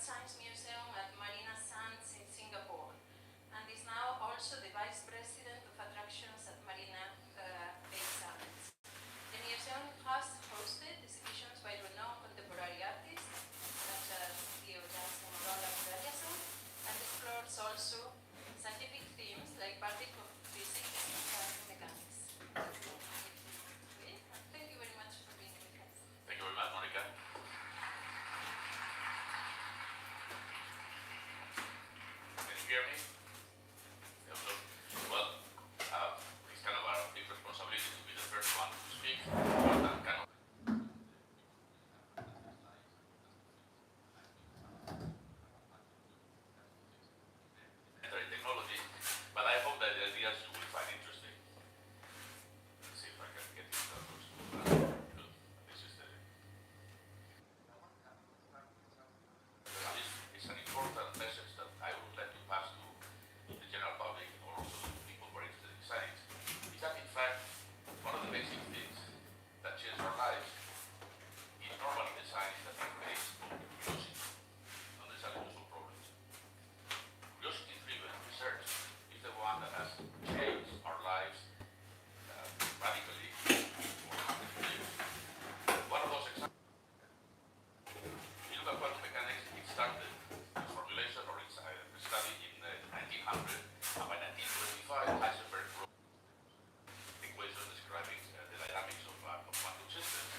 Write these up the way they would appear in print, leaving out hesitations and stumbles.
Science Museum at Marina Sands in Singapore, and is now also the Vice President of Attractions at Marina Bay Sands. The museum has hosted exhibitions by renowned contemporary artists, such as Theo Jansen or Olaf Eliasson, and explores also scientific themes like particle physics and quantum mechanics. Thank you very much for being with us. Thank you very much, Monica. Can you hear me? Well, it's kind of a big responsibility to be the first one to speak. But I'm kind of technology, but I hope that the ideas you will find interesting. Let's see if I can get this done. Good. This is the. This is an important message that I would like to pass to the general public or also to people who are interested in science. Is that in fact one of the basic things that change our lives is normally the science that is based on curiosity, not necessarily to solve problems. Curiosity-driven research is the one that has changed our lives radically for hundreds of years. One of those examples, you look at quantum mechanics, it started its formulation or its study in 1900, and by 1925, Heisenberg wrote equations describing the dynamics of quantum systems.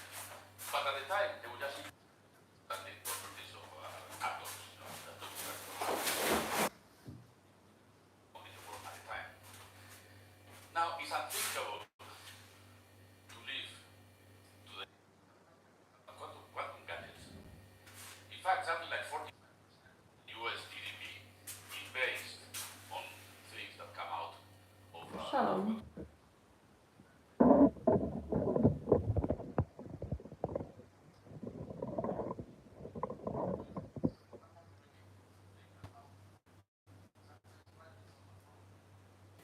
But at the time, they were just understanding properties of atoms, at the time. Now, it's unthinkable to live today quantum gadgets. In fact, something like 40 US GDP is based on things that come out of Shalom.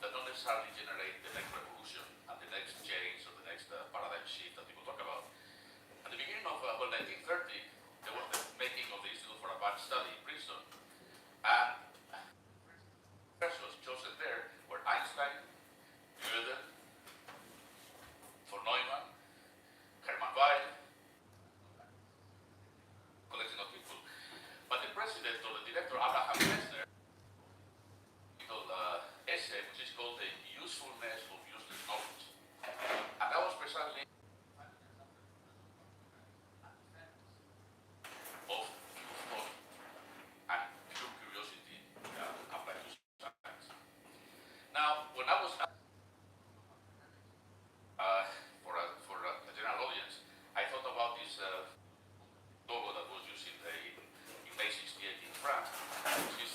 that don't necessarily generate the next revolution and the next change or the next paradigm shift that people talk about. At the beginning of 1930, there was the making of the Institute for Advanced Study in Princeton, and persons chosen there were Einstein, Gödel, von Neumann, Hermann Weyl, collection of people. But the president or the director, Abraham Messner, essay which is called The Usefulness of Useless Knowledge. And that was precisely of pure thought and pure curiosity applied to science. Now, when I was for a general audience, I thought about this logo that was used in May 68 in France, which is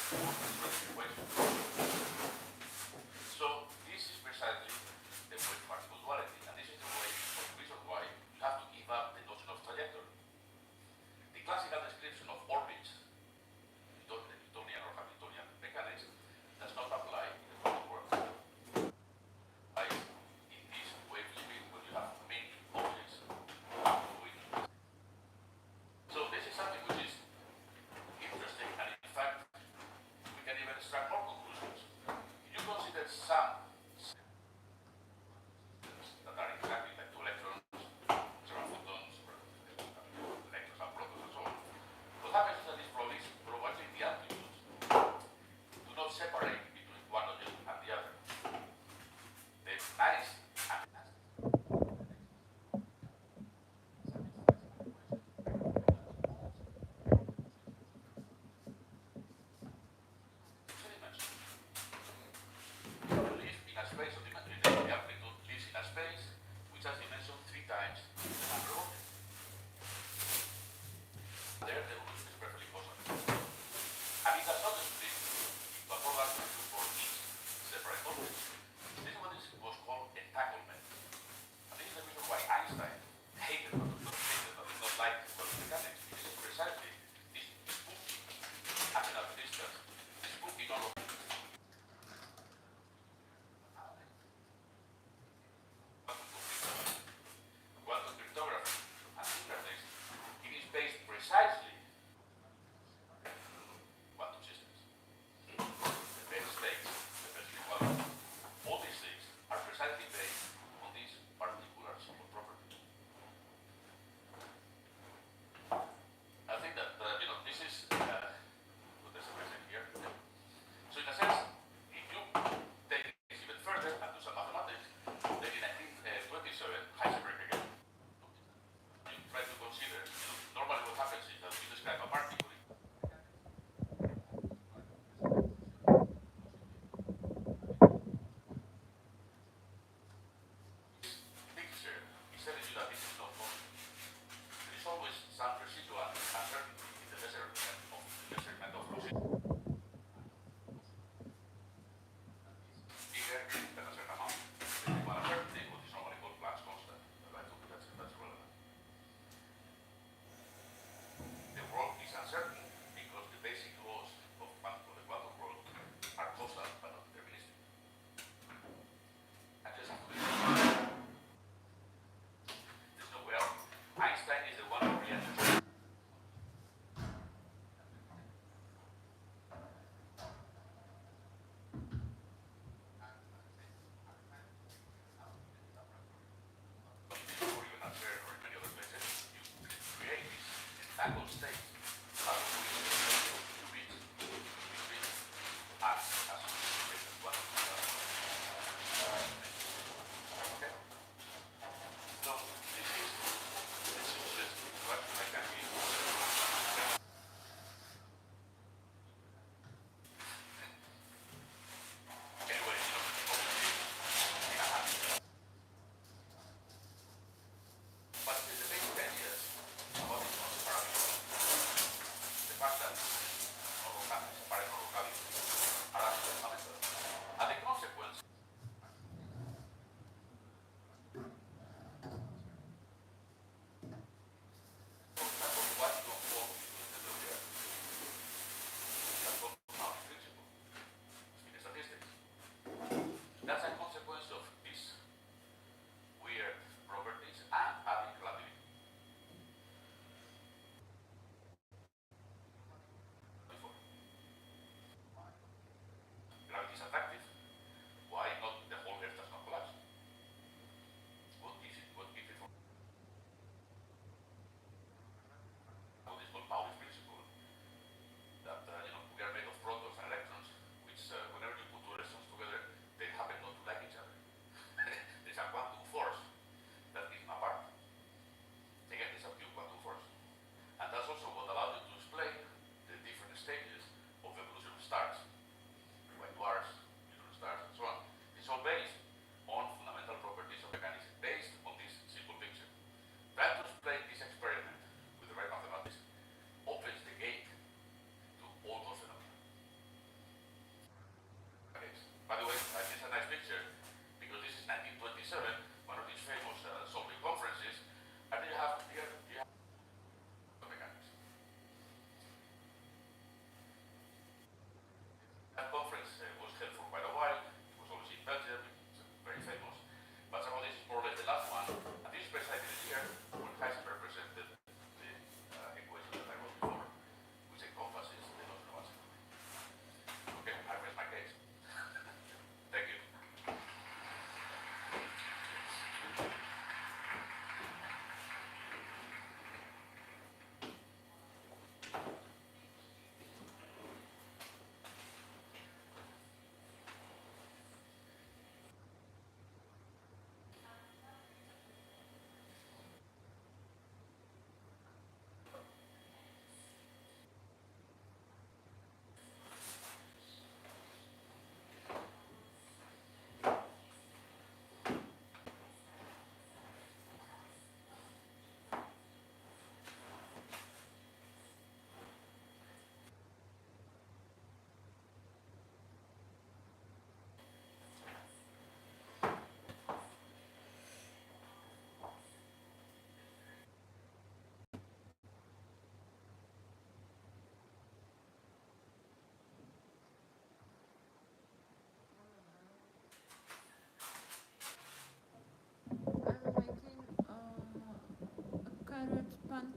So this is precisely the point of particle duality, and this is the way, or the reason why you have to give up the notion of trajectory. The classical description of orbits, the Newtonian or Hamiltonian mechanics, does not apply in the quantum world. Like in this wave speed, where you have many objects moving. So this is something which is interesting, and in fact, we can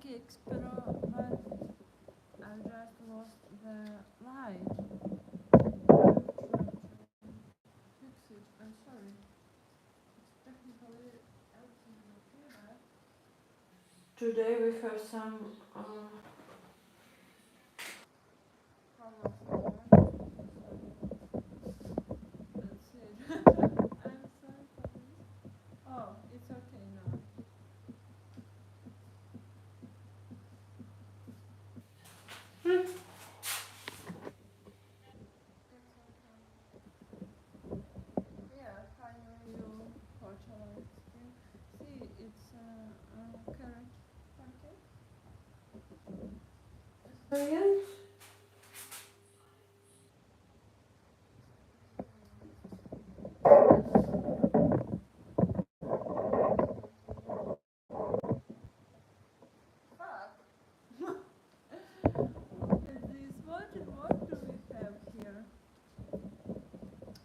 kicks, but I just lost the light. Fix it. I'm sorry. It's technically everything okay, right? Today we have some problems. That's it. I'm sorry for this. Oh, it's okay now. It's okay. Yeah, finally you watch a live stream. See, it's carrot pancake. Again? Fuck. Is this what do we have here?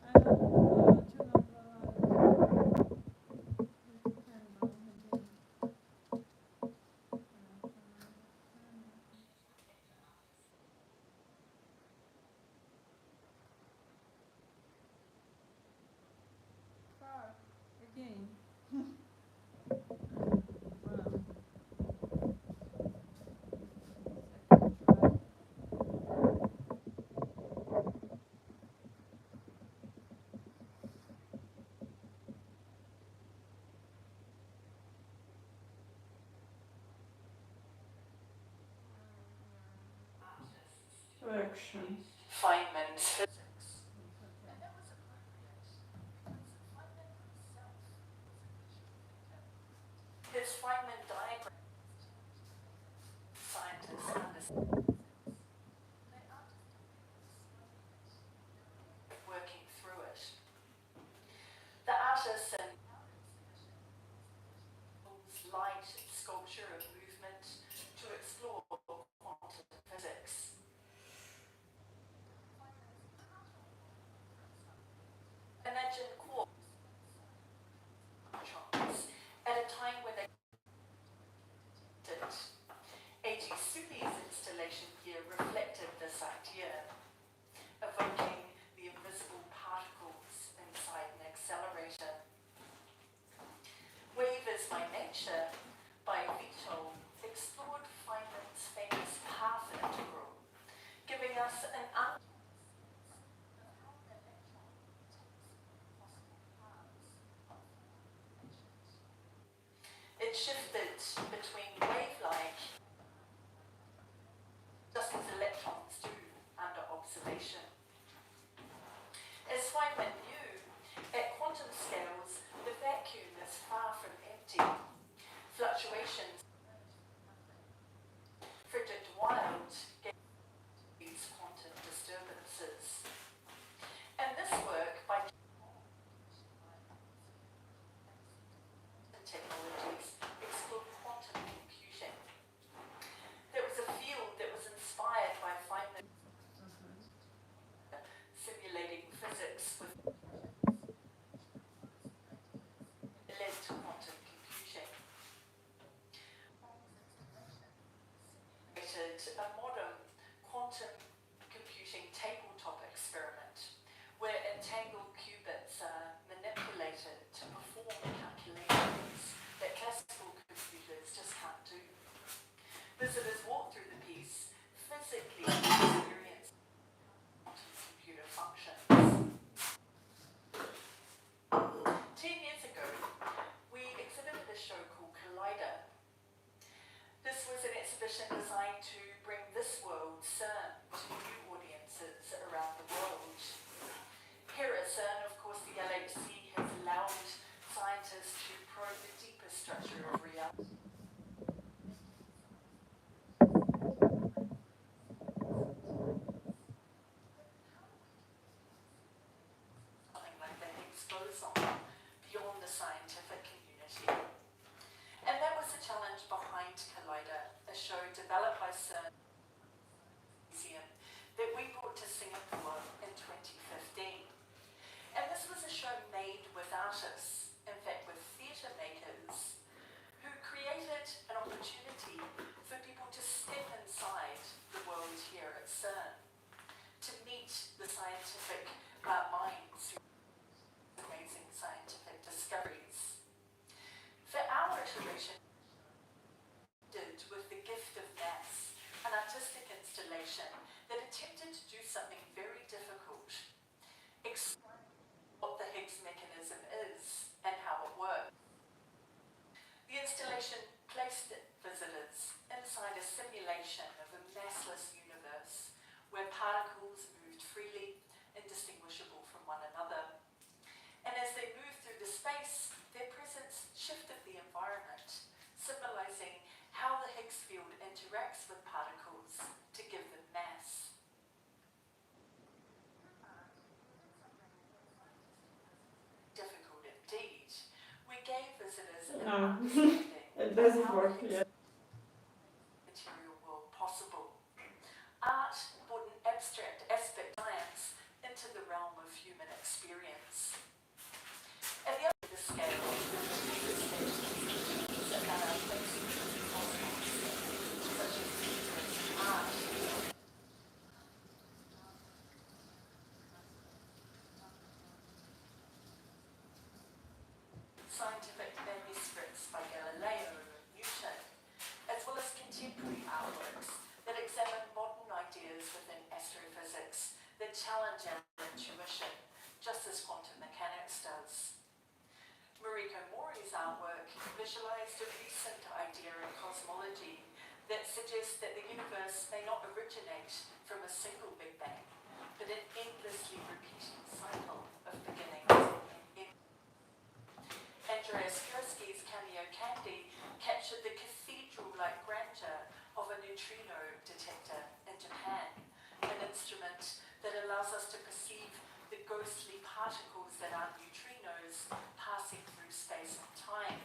I don't turn on the light. Let's turn on again. Fuck. Again. Wow. Second try. Action. Feynman's It's okay. his Feynman diagram scientists understand working through it. The artists and light, sculpture and movement to explore quantum physics. Imagine quarks at a time when they did. A.G. Suli's installation here reflected this idea, evoking the invisible particles inside an accelerator. Wave is My Nature by Vito explored Feynman's famous path integral, giving us an it shifted between wave-like, just as electrons do under observation. As Feynman knew, at quantum scales, the vacuum is far from empty. Fluctuations Frederick Wild gave these quantum disturbances. And this work by technologies explored quantum computing. There was a field that was inspired by Feynman simulating physics with led to quantum computing. Created a modern quantum computing tabletop experiment where entangled qubits are manipulated to perform calculations that classical computers just can't do. Visitors walk through the piece, physically experience quantum computer functions. 10 years ago, we exhibited a show called Collider. This was an exhibition designed to bring this world, CERN, to new audiences around the world. Here at CERN, of course, the LHC has allowed scientists to probe the deeper structure of reality. Something like the Higgs boson beyond the scientific community. And that was the challenge behind Collider, a show developed by CERN Museum that we brought to Singapore in 2015. And this was a show made with artists, in fact with theatre makers, who created an opportunity for No, understanding it doesn't how work we yet. material world possible. Art brought an abstract aspect of science into the realm of human experience. At the other scale, scientific manuscripts by Galileo and Newton, as well as contemporary artworks that examine modern ideas within astrophysics that challenge our intuition, just as quantum mechanics does. Mariko Mori's artwork visualized a recent idea in cosmology that suggests that the universe may not originate from a single Big Bang, but an endlessly repeating cycle of beginnings and endings. Andreas Gursky's Cameo Candy captured the cathedral-like grandeur of a neutrino detector in Japan, an instrument that allows us to perceive the ghostly particles that are neutrinos passing through space and time.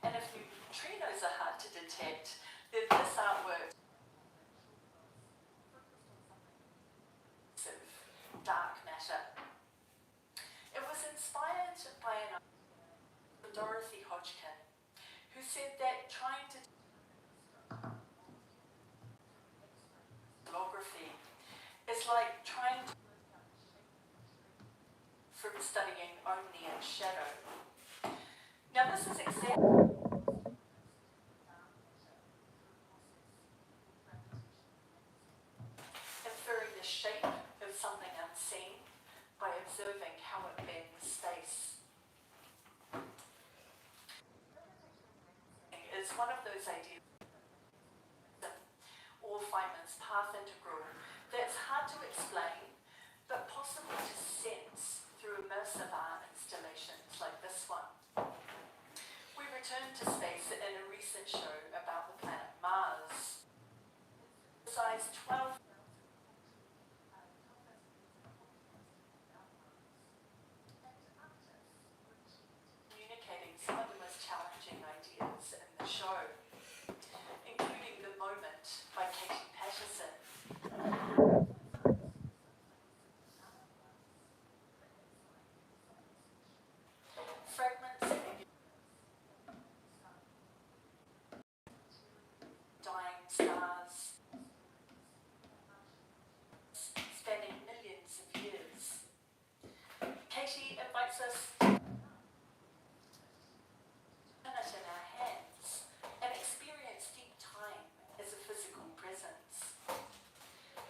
And if neutrinos are hard to detect, then this artwork of dark matter. It was inspired by an Dorothy Hodgkin, who said that trying to holography is like trying to from studying only in shadow. Now this is exactly inferring the shape of something unseen by observing how it bends space. Is one of those ideas, or Feynman's path integral, that's hard to explain, but possible to sense through immersive art installations like this one. We returned to space in a recent show about the planet Mars. Size 12. Communicating some of the most challenging ideas in the show, including The Moment by Katie Patterson. Fragments of dying stars, spanning millions of years. Katie invites us to turn it in our hands and experience deep time as a physical presence.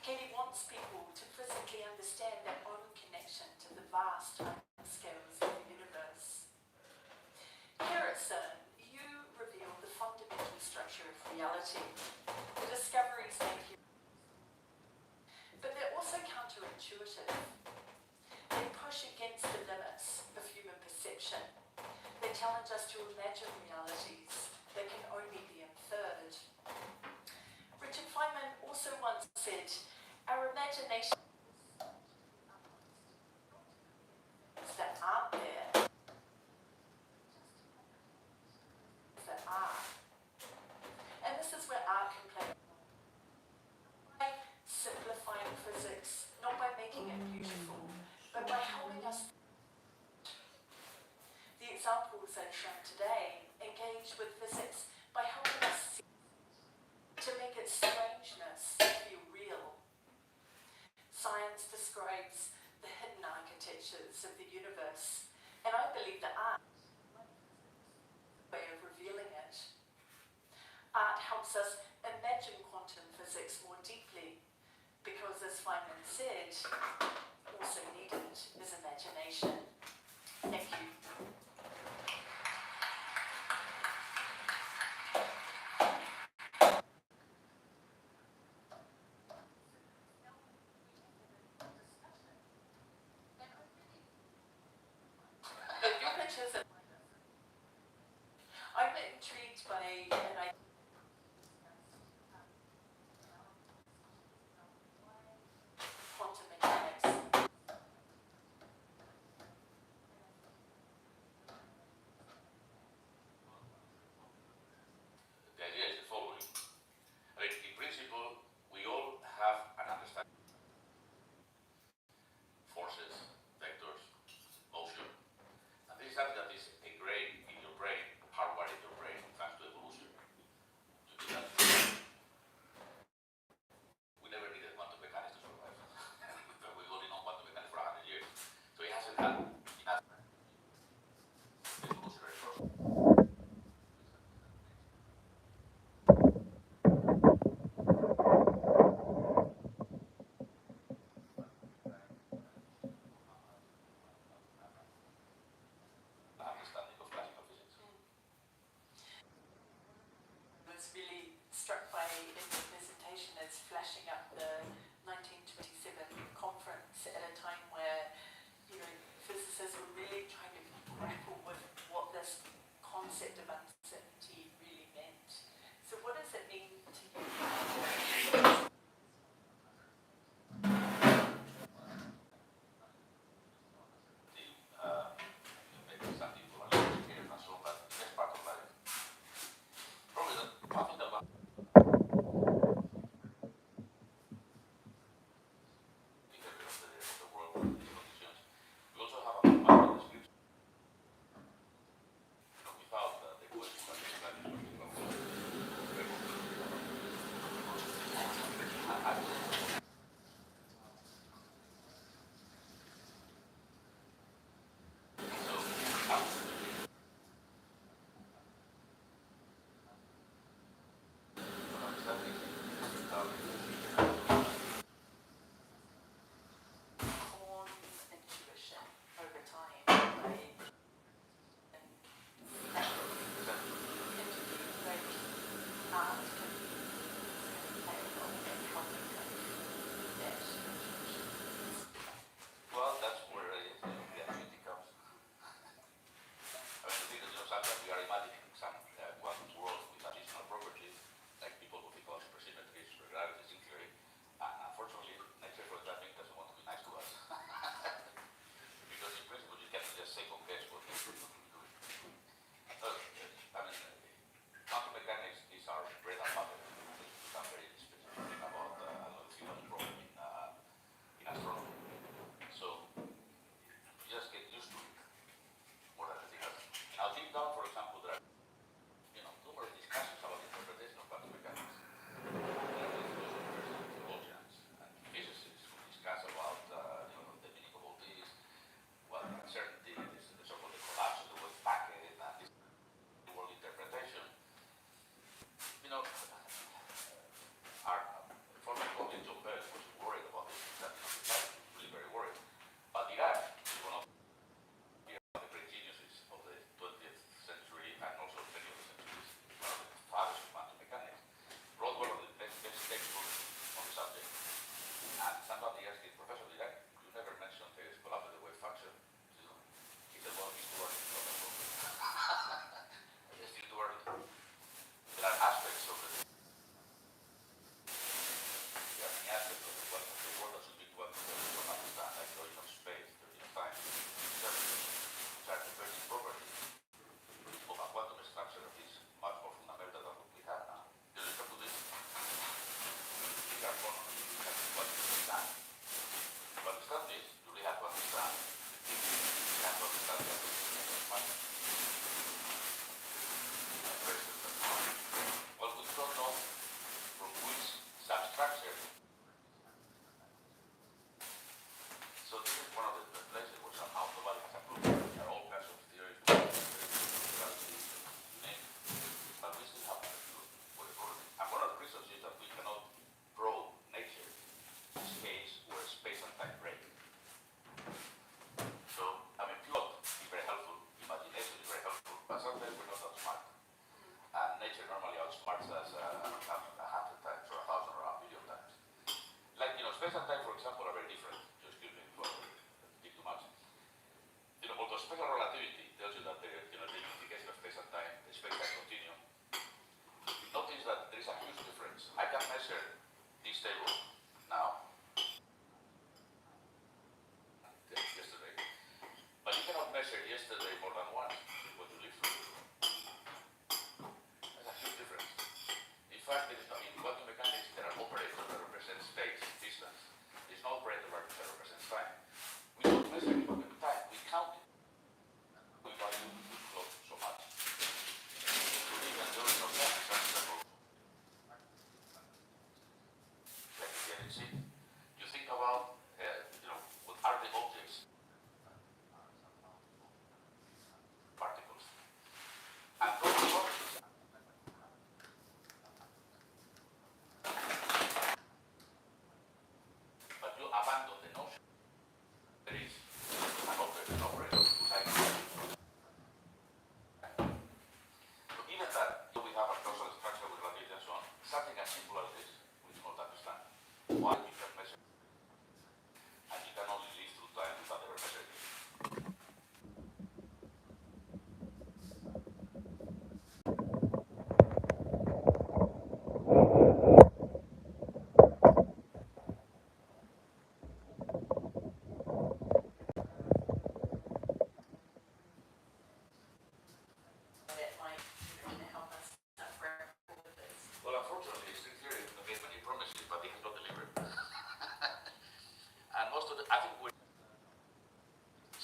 Katie wants people to physically understand their own connection to the vast timescales of the universe. Here at CERN, you reveal the fundamental structure of reality, the discoveries made here, but they're also counterintuitive. They push against the limits of human perception. They challenge us to imagine realities that can only be inferred. Richard Feynman also once said, our imagination that aren't there, that are. And this is where art can play by simplifying physics, not by making it beautiful, but by helping us. The examples I've shown today engage with physics by helping us see, to make its strangeness feel real. Science describes the hidden architectures of the universe, and I believe that art is a way of revealing it. Art helps us imagine quantum physics more deeply, because as Feynman said, also needed is imagination. Thank you. Your pictures are, I'm intrigued by an idea. Quantum mechanics. was really struck by in the presentation is flashing up the 1927 conference at a time where, you know, physicists were really trying to grapple with what this concept of uncertainty really meant. So what does it mean to you? Maybe some people are not scared and so on, but that's part of life. Probably nothing about behavior of the world under these conditions. We also have a comparable description, without the equation.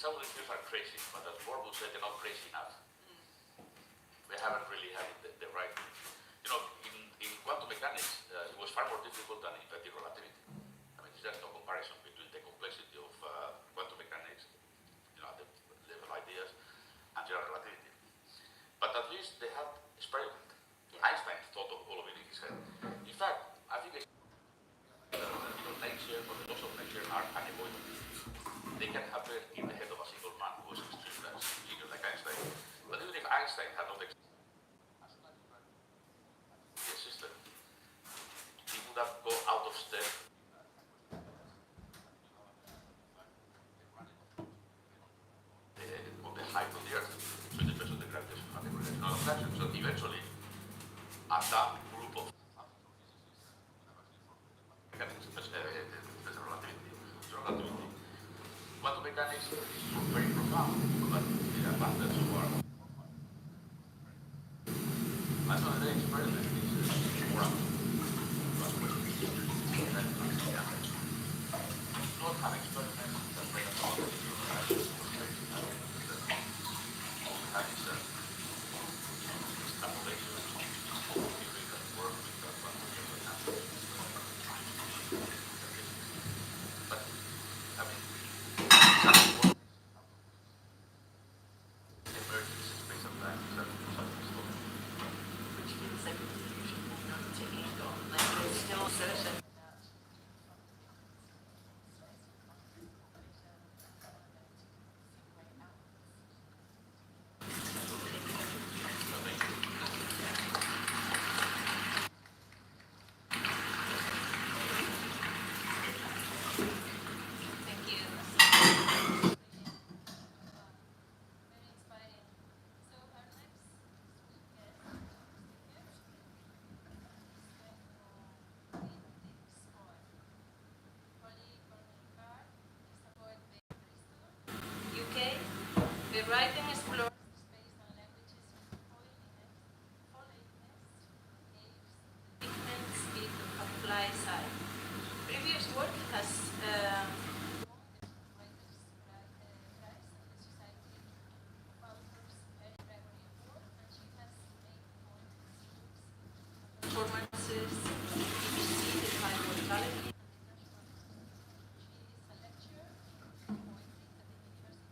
some of the theories are crazy, but as Bohr would say, they're not crazy enough. We haven't really had the right. You know, in quantum mechanics, it was far more difficult than in effective relativity. I mean, there's no comparison between the complexity of quantum mechanics, you know, the level ideas, and general relativity. But at least they had experiment. Einstein thought of all of it in his head. In fact, I think nature or the laws of nature are unavoidable. They can happen in the head of a single man who is extremely genius like Einstein. But even if Einstein had not existed, he would have gone out of step on the height of the Earth. So it depends on the gravitational and the gravitational attraction. So eventually, a that group of mechanics, special relativity, quantum mechanics is very profound, but the advantage of our another day experiment is more not have experiments that make us all all we have is extrapolation of theory that work with that quantum mechanics. But I mean, emergence in space and time is that which means that confusion will not take ego. Like there's still certain Thank you. Very inspiring. So our next guest UK. The writing explores space and languages with different speed of fly side. Previous work has won the Writers' Prize and the Society of Authors Early Gregory Award, and she has made poems, books, performances, BBC, the Five Gallery, and the National She is a lecturer in poetry at the University of Lisbon.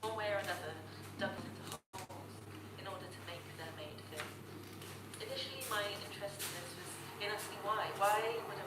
one way or another dug into holes in order to make their made film. Initially, my interest in this was in asking why. Why would a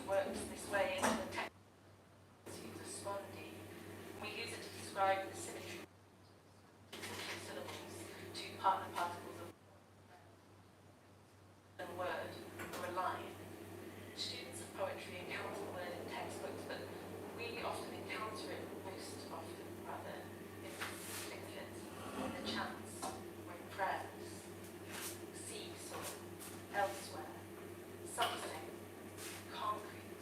works this way into the text respondee. We use it to describe the symmetry of two syllables, two partner particles of a word or a line. Students of poetry encounter the word in textbooks, but we often encounter it most often, rather, in thicket, in the chants, or in prayers, seesaw, elsewhere, something, concrete,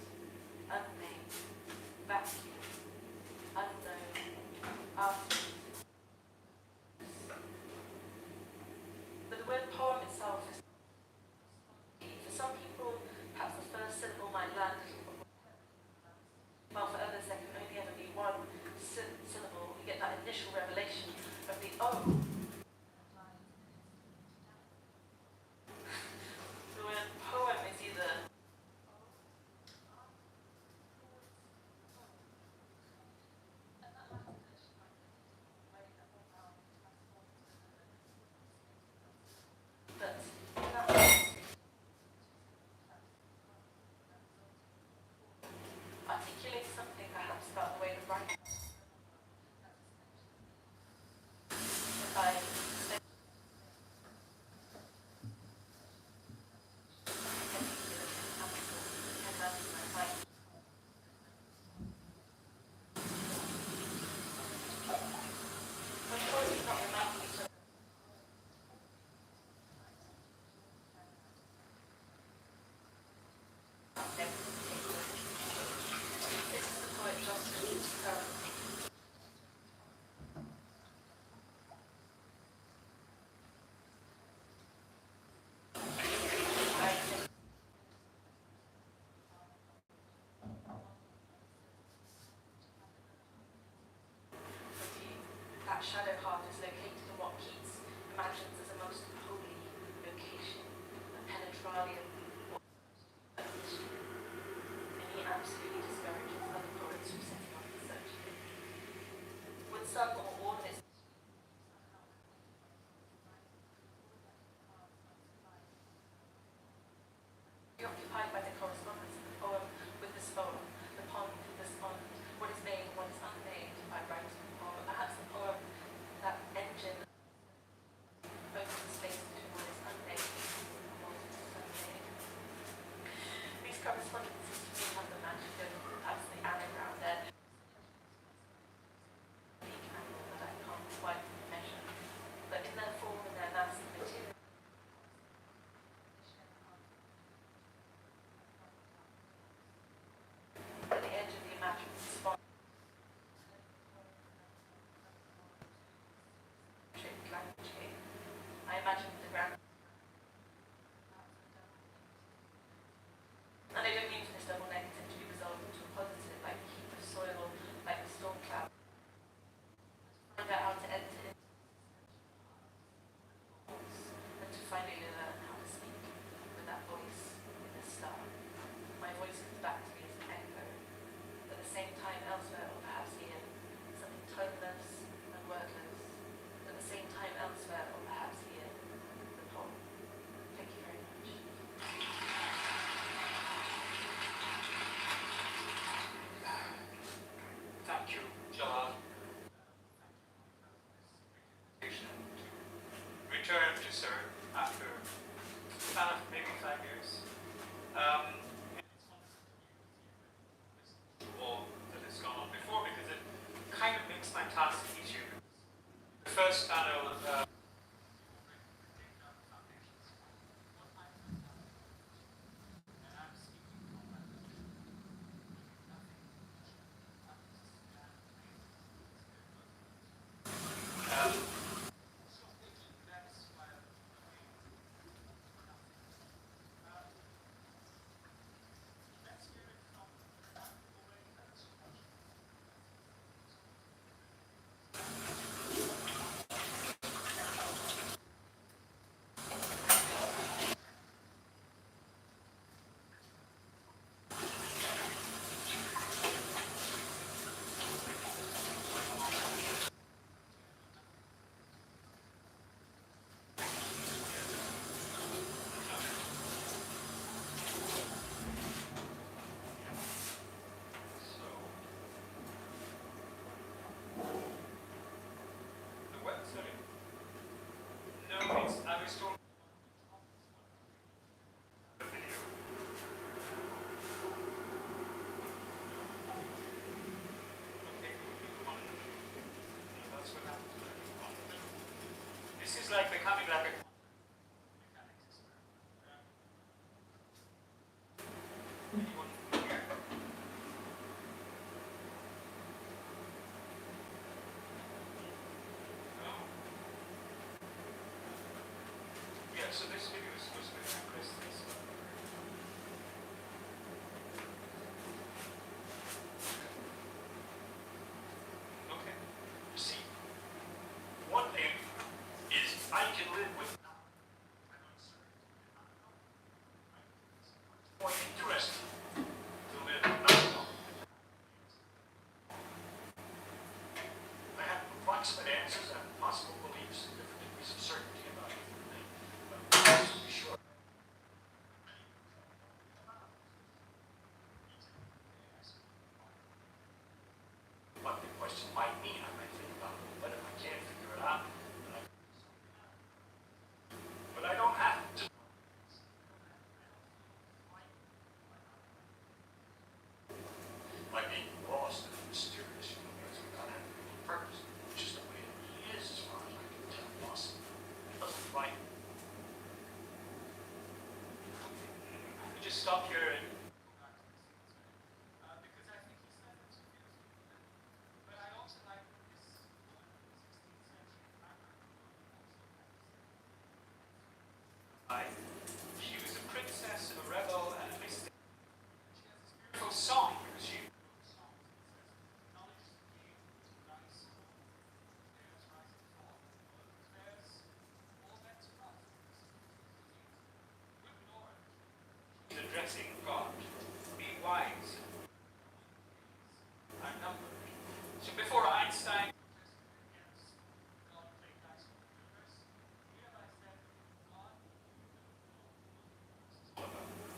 unnamed, vacuum, unknown, after. But the word poem itself is, for some people, perhaps the first syllable might land a little bit, while for others there can only ever be one syllable. We get that initial revelation of the O. The word poem is either but articulate something perhaps about the way the writer by that shadow heart is located in what Keats imagines as a most holy location, a penetralium, and he absolutely discourages other poets from setting off in search of it. Would some or all of its preoccupied by the correspondence of the poem with the spoem, the pond with the spond, what is made and what is unmade by writing the poem, but perhaps the poem, that engine, opens the space between what is unmade and what is unmade. These correspondences to me have the magic of perhaps the anagram there, unique angle that I can't quite measure, but in their form and their mass and material, at the edge of the imagined spot, landscape. I imagine the ground. And I don't mean for this double negative to be resolved into a positive, like a heap of soil, like a storm cloud. Find out how to enter in and to finally learn how to speak with that voice in the star. My voice comes back to me as an echo, at the same time elsewhere, or perhaps here, something toneless and wordless, at the same time elsewhere, or perhaps here, the poem. Thank you very much. Thank you, Jalal. Return to serve after about maybe 5 years. All that has gone on before because it kind of makes my task easier. The first panel is like becoming like a anyone here? No? Yeah, so this video is supposed to be Chris this. Okay. You see, one thing is I can live with more interesting to live not. I have approximate answers and possible beliefs and different degrees of certainty about everything. But to be sure. What the question might mean, I might think about it, but if I can't figure it out, then but I don't have to. Like being lost and mysterious, you know, because we don't have any purpose. It's just the way it is, as far as I can tell. Lost. It doesn't like. We just stop here and. Because I think he's left us confused. But I also like this woman in the 16th century. She was a princess, a rebel, and a mystic. She has this beautiful song because she. Addressing God, be wise, are numbered. So before Einstein,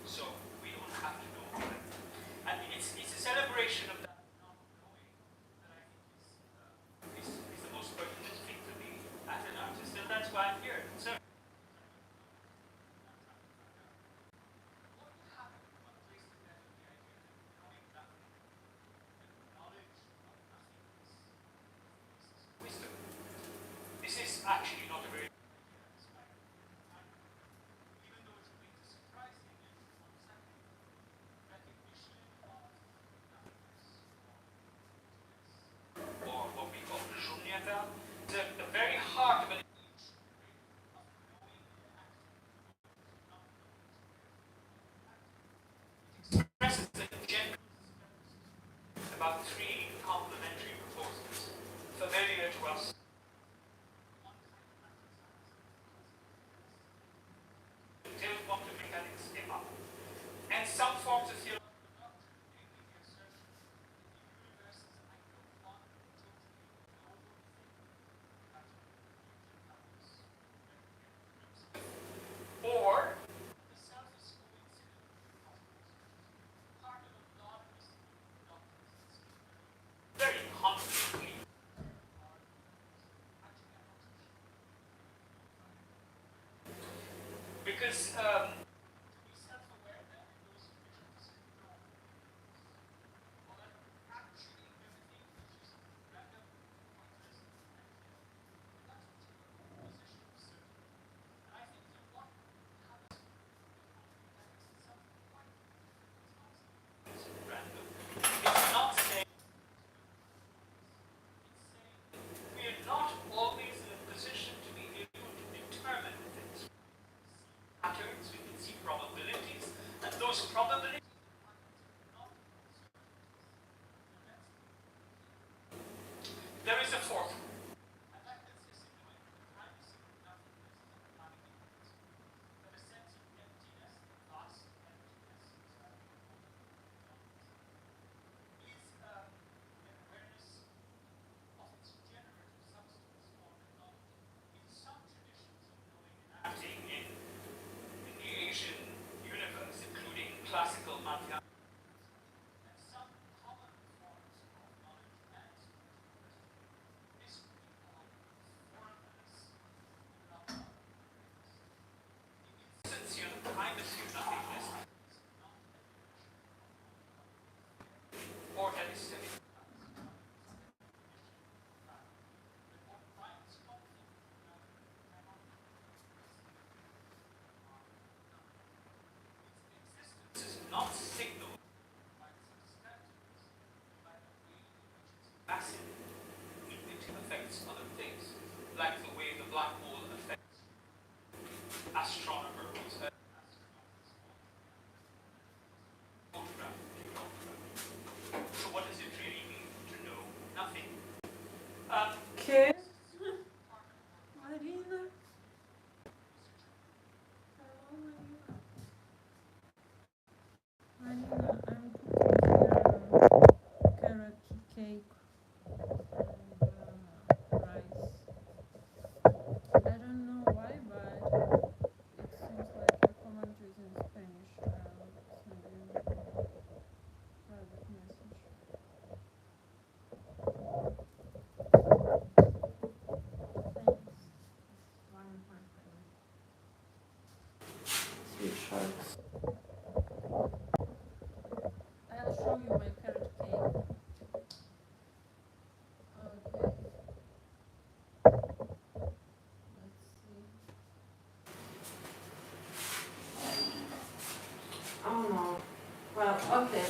so we don't have to know that. And it's a celebration of that not knowing that I think is the most pertinent thing to be as an artist, and that's why I'm here. So, wisdom. This is actually not a very even though it's going to surprise me in 1 second, recognition of or what we call shunyata, the very heart of an expresses a general about 3 complementary proposals familiar to us. Until quantum mechanics came up. And some forms of theology, namely the assertion that the universe is a kind of one totally noble thing, or the self is coincident with cosmos, part of a lot of mystical doctrines, very confidently. Because to be self-aware then in those conditions, no. Well, then actually everything is just random, pointless, and that's what you position of certainty. And I think that what happens with something quite it's random. It's not saying it's saying we are not always in a position to be able to determine things. Patterns, we can see probabilities, and those probabilities there is a fourth one. And that consists in knowing that time is simply nothingness and planning that a sense of emptiness, vast emptiness, is an awareness of its generative substance or technology. In some traditions of knowing and acting in the Asian universe, including classical mathematics, and some common forms of knowledge and spirituality, this would be called formless, not the insensio, the primacy of nothingness, or epistemic. works. I'll show you my carrot cake. Okay. Let's see. Oh no. Well, okay.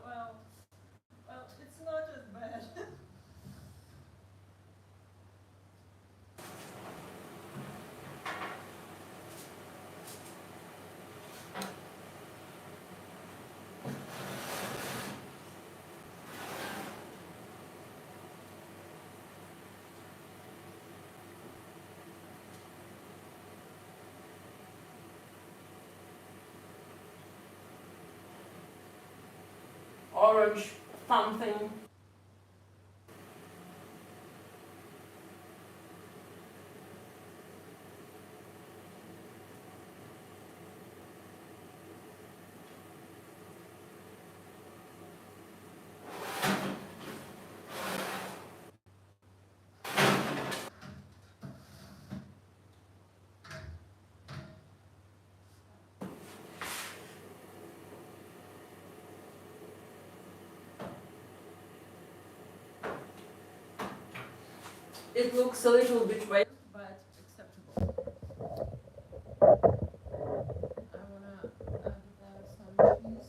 Well, it's not as bad. Orange something. It looks a little bit red, but acceptable. I wanna add some cheese.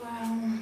Well,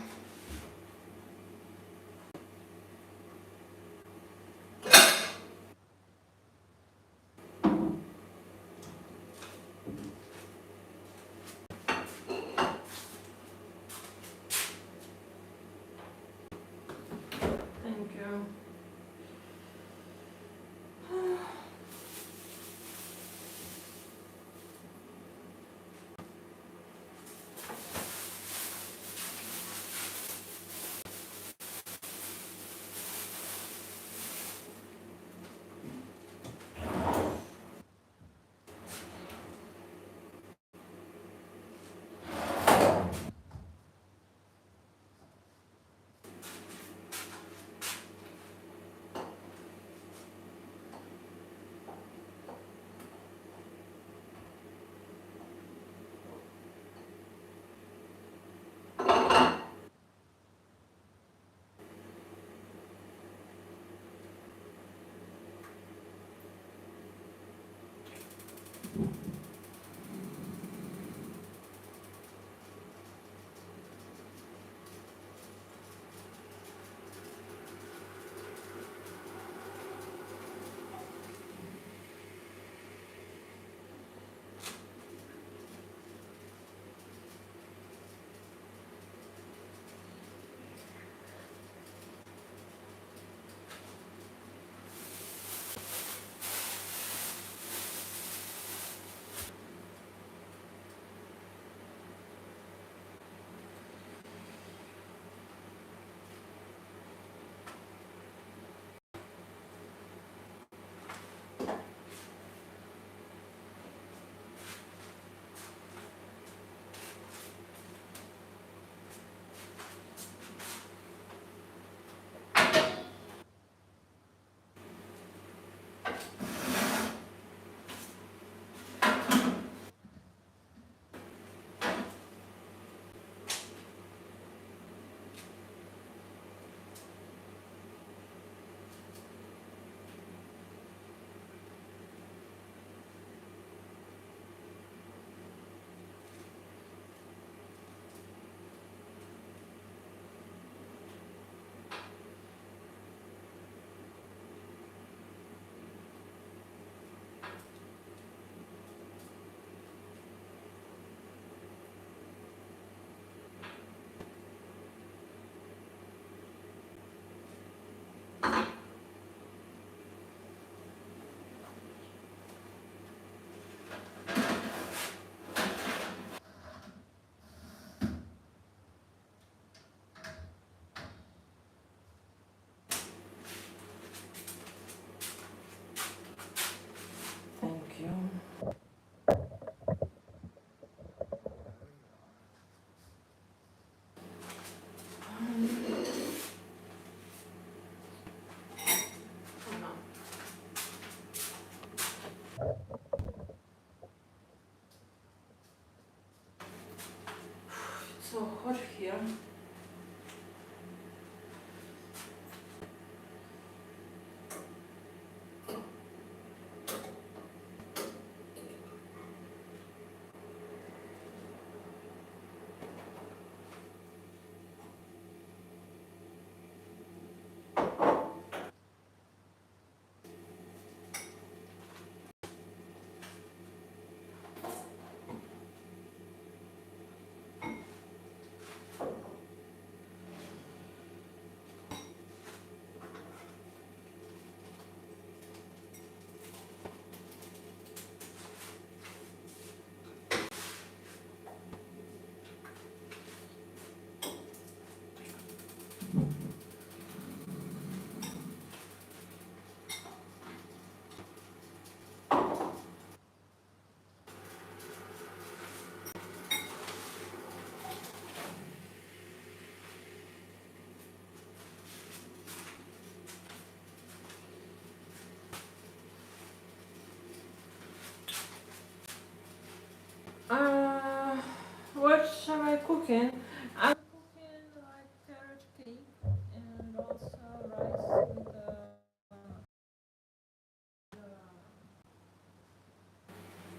cooking? I'm cooking like carrot cake and also rice with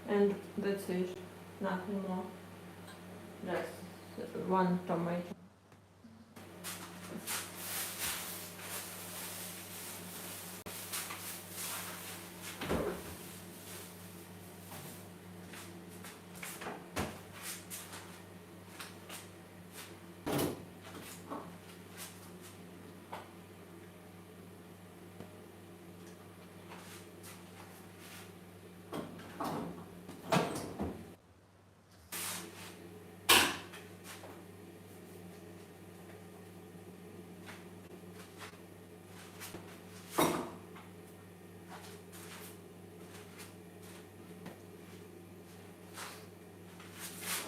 and that's it. Nothing more. Just one tomato.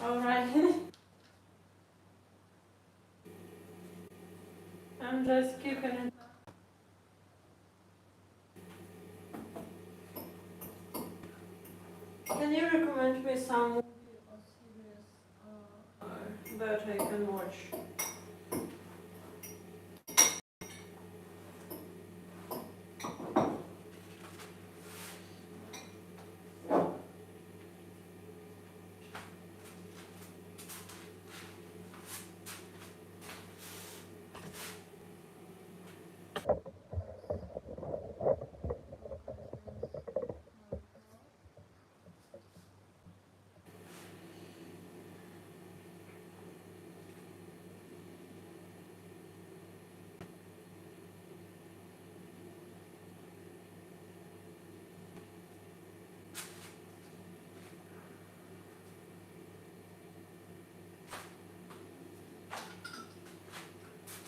Alright. I'm just keeping it. Can you recommend me some movie or series that I can watch?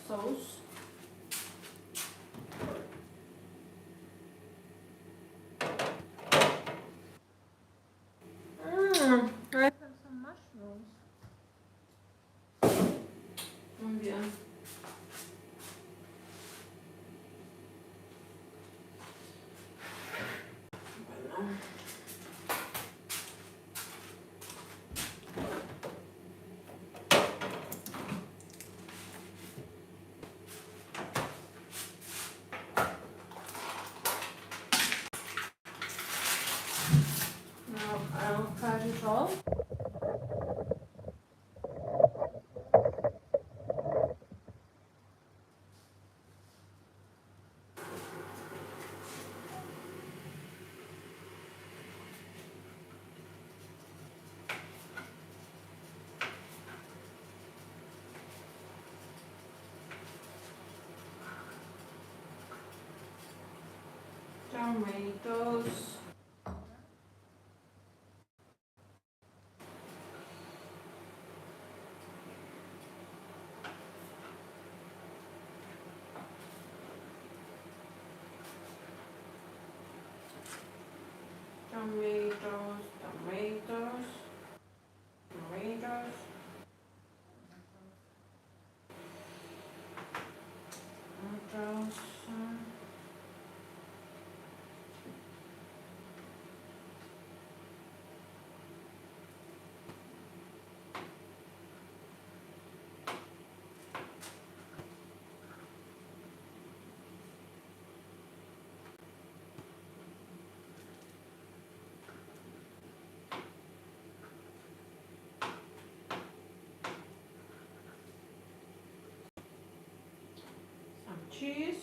Sauce. I have some mushrooms. Muy bien. Bueno. Now I'll cut it off. Tomatoes. Tomatoes, tomatoes, tomatoes. Tomatoes. Some cheese.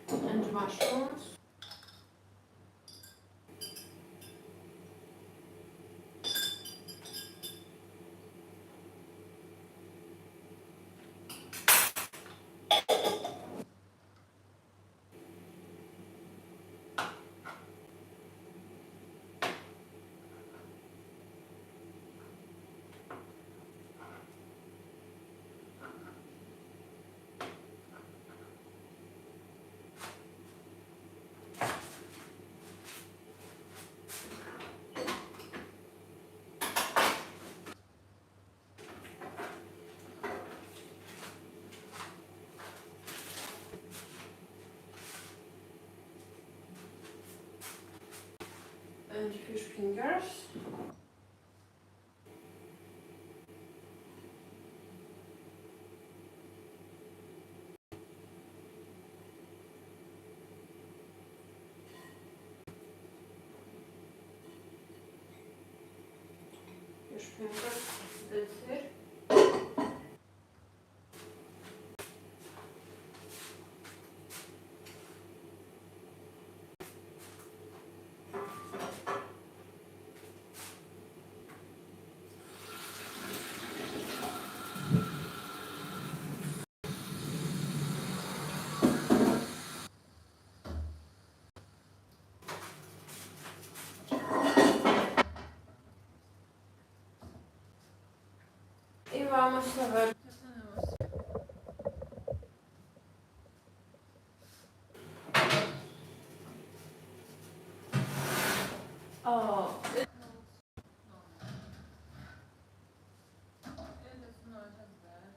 And mushrooms. and fish fingers. Fish fingers, that's it. Y vamos a ver qué tenemos. Oh, it is not as bad.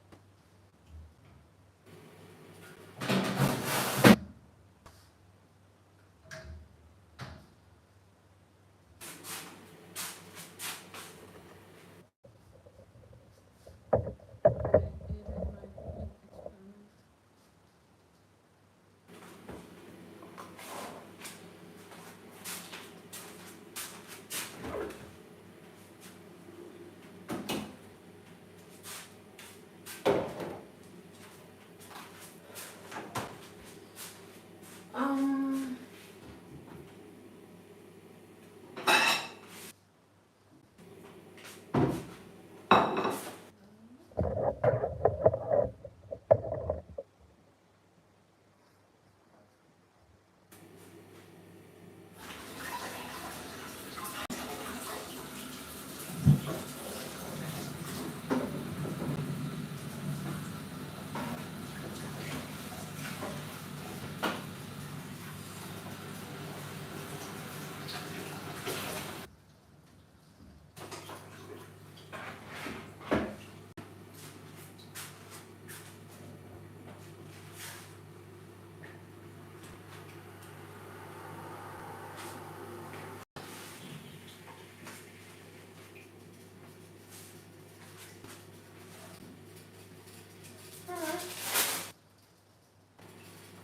Um,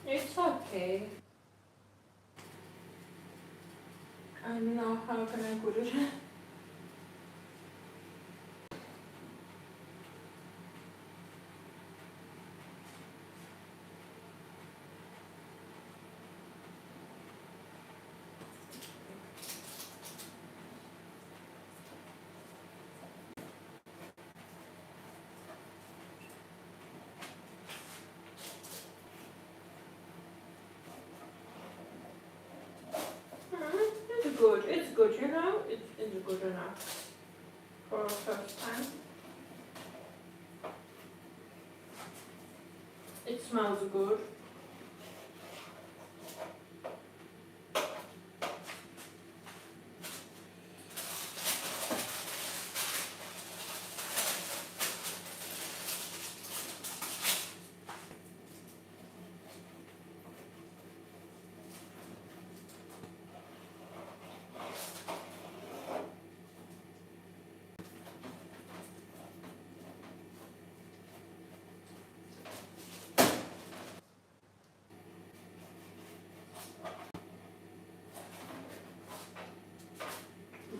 it's okay. I don't know how can I put it. It's good. It's good, you know. It's good enough for a first time. It smells good.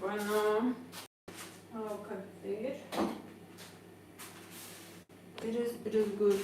Bueno, look at this. It is good.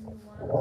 new ones.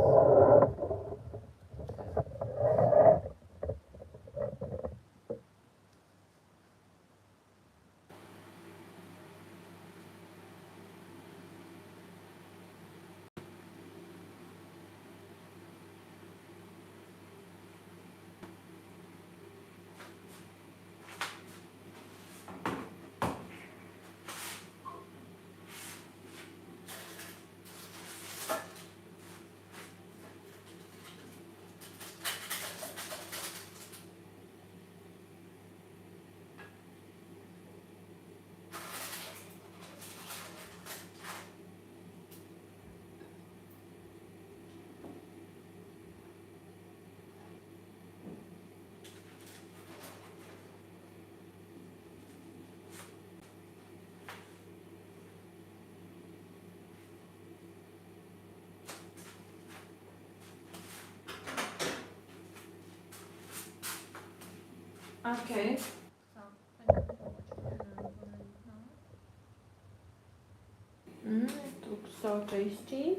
Okay. So, thank you for watching, and I'm gonna leave now. It looks so tasty.